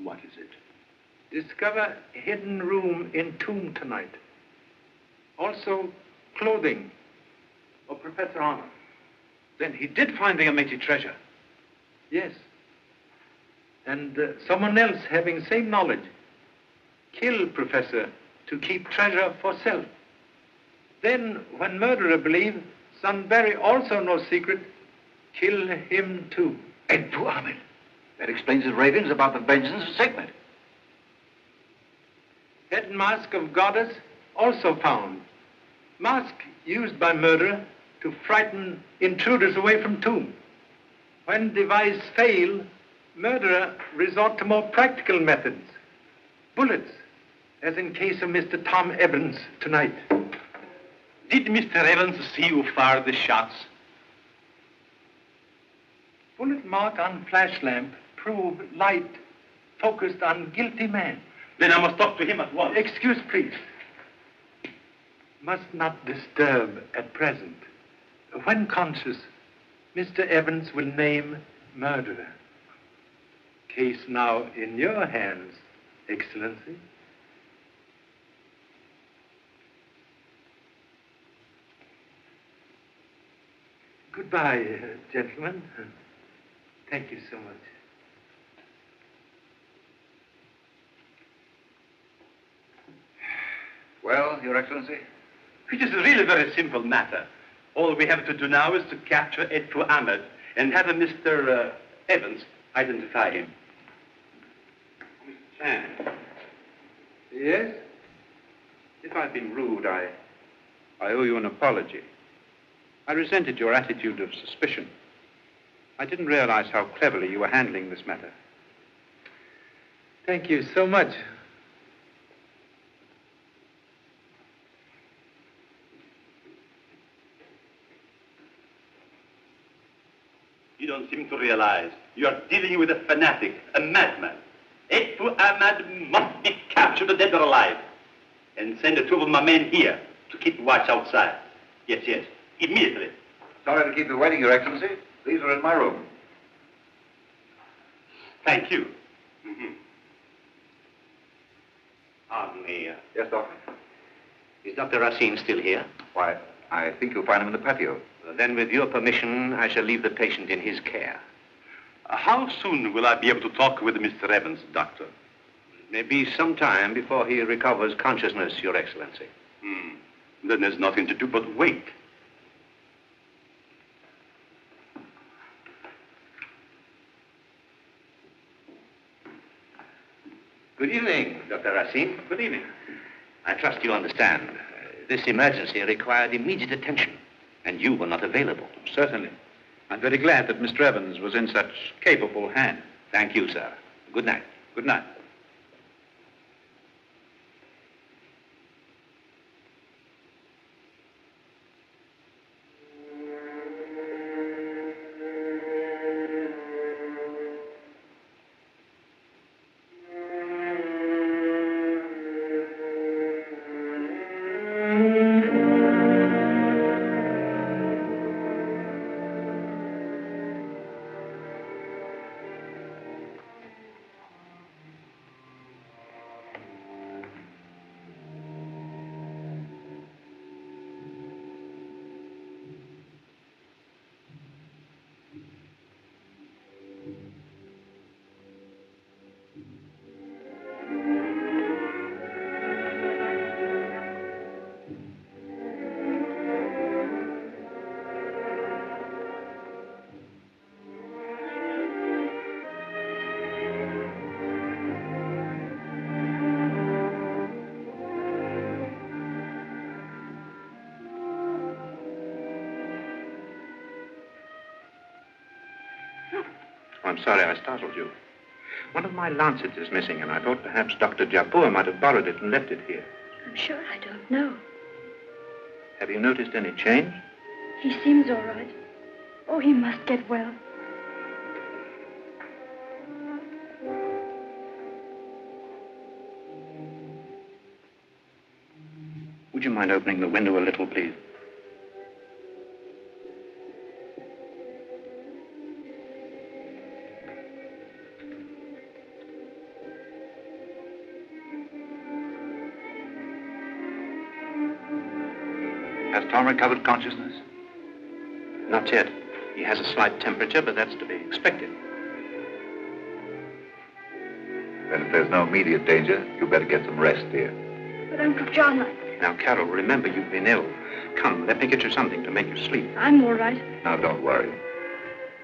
What is it? Discover hidden room in tomb tonight. Also, clothing of Professor Arnold. Then he did find the Ameti treasure. Yes. And someone else having same knowledge. Kill Professor to keep treasure for self. Then, when murderer believe son Barry also knows secret, kill him too. And to Ahmed. That explains his ravings about the vengeance of Sigmund. Head mask of goddess also found. Mask used by murderer to frighten intruders away from tomb. When device fail, murderer resort to more practical methods. Bullets, as in case of Mr. Tom Evans tonight. Did Mr. Evans see who fired the shots? Bullet mark on flash lamp prove light focused on guilty man. Then I must talk to him at once. Excuse, please. Must not disturb at present. When conscious, Mr. Evans will name murderer. Case now in your hands, Excellency. Goodbye, gentlemen. Thank you so much. Well, Your Excellency? It is really a very simple matter. All we have to do now is to capture Edfu Ahmed and have Mr. Evans identify him. Mr. Chan. Yes? If I've been rude, I owe you an apology. I resented your attitude of suspicion. I didn't realize how cleverly you were handling this matter. Thank you so much. You don't seem to realize you are dealing with a fanatic, a madman. Edfu Ahmed must be captured dead or alive. And send two of my men here to keep watch outside. Yes, yes, immediately. Sorry to keep you waiting, Your Excellency. These are in my room. Thank you. Pardon me. Yes, Doctor? Is Dr. Racine still here? Why, I think you'll find him in the patio. Then, with your permission, I shall leave the patient in his care. How soon will I be able to talk with Mr. Evans, Doctor? It may be some time before he recovers consciousness, Your Excellency. Then there's nothing to do but wait. Good evening, Dr. Racine. Good evening. I trust you understand. This emergency required immediate attention, and you were not available. Certainly. I'm very glad that Mr. Evans was in such capable hands. Thank you, sir. Good night. Good night. I'm sorry I startled you. One of my lancets is missing, and I thought perhaps Dr. Japour might have borrowed it and left it here. I'm sure I don't know. Have you noticed any change? He seems all right. Oh, he must get well. Would you mind opening the window a little, please? Has Tom recovered consciousness? Not yet. He has a slight temperature, but that's to be expected. Then if there's no immediate danger, you better get some rest, dear. But Uncle John, Now, Carol, remember you've been ill. Come, let me get you something to make you sleep. I'm all right. Now, don't worry.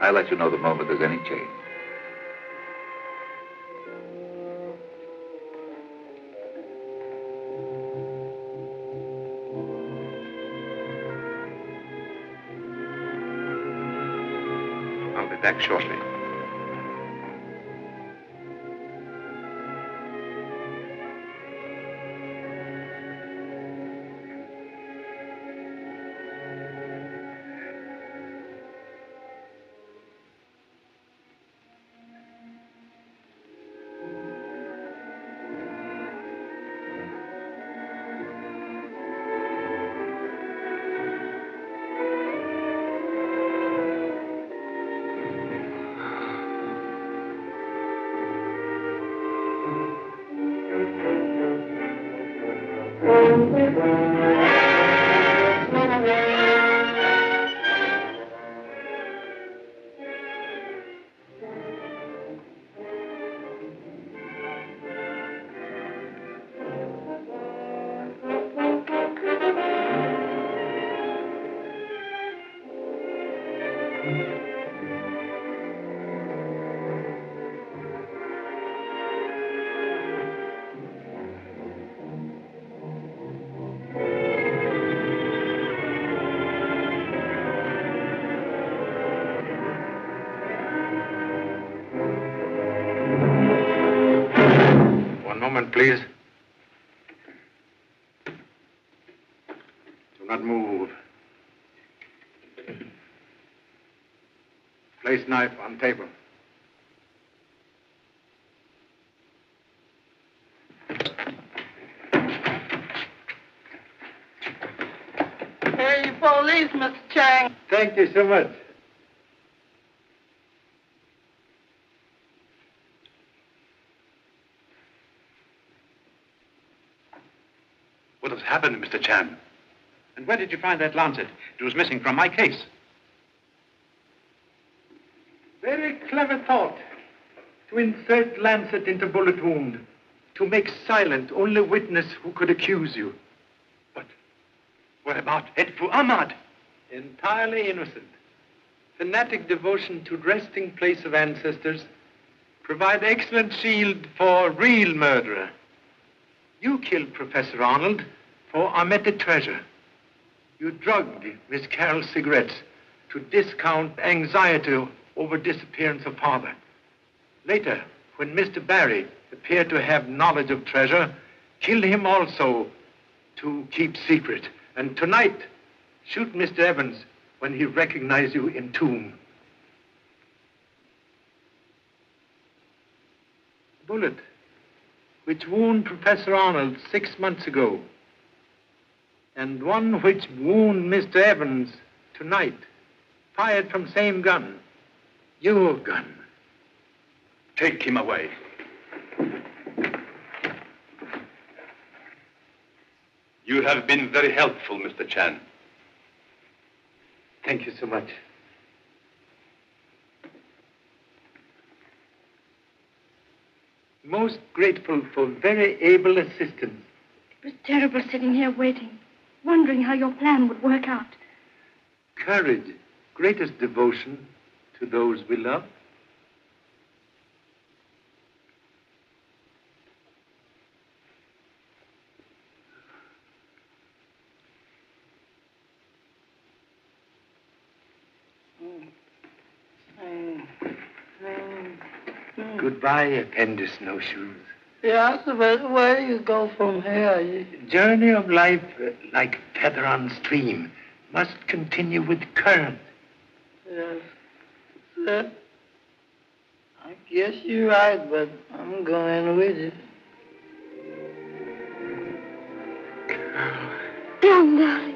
I'll let you know the moment there's any change. back shortly. Please. Do not move. Place knife on table. Hey, police, Mr. Chang. Thank you so much. What has happened, Mr. Chan? And where did you find that lancet? It was missing from my case. Very clever thought. To insert lancet into bullet wound. To make silent only witness who could accuse you. But what about Edfu Ahmad? Entirely innocent. Fanatic devotion to resting place of ancestors provide excellent shield for real murderer. You killed Professor Arnold for omitted treasure. You drugged Miss Carroll's cigarettes to discount anxiety over disappearance of father. Later, when Mr. Barry appeared to have knowledge of treasure, killed him also to keep secret. And tonight, shoot Mr. Evans when he recognized you in tomb. Bullet which wounded Professor Arnold 6 months ago, and one which wounded Mr. Evans tonight, fired from same gun, your gun. Take him away. You have been very helpful, Mr. Chan. Thank you so much. Most grateful for very able assistance. It was terrible sitting here waiting, wondering how your plan would work out. Courage, greatest devotion to those we love. Goodbye, appendix snowshoes. Yes, but where do you go from here? Journey of life, like feather on stream, must continue with current. Yes. Sir, I guess you're right, but I'm going with you. Down, darling.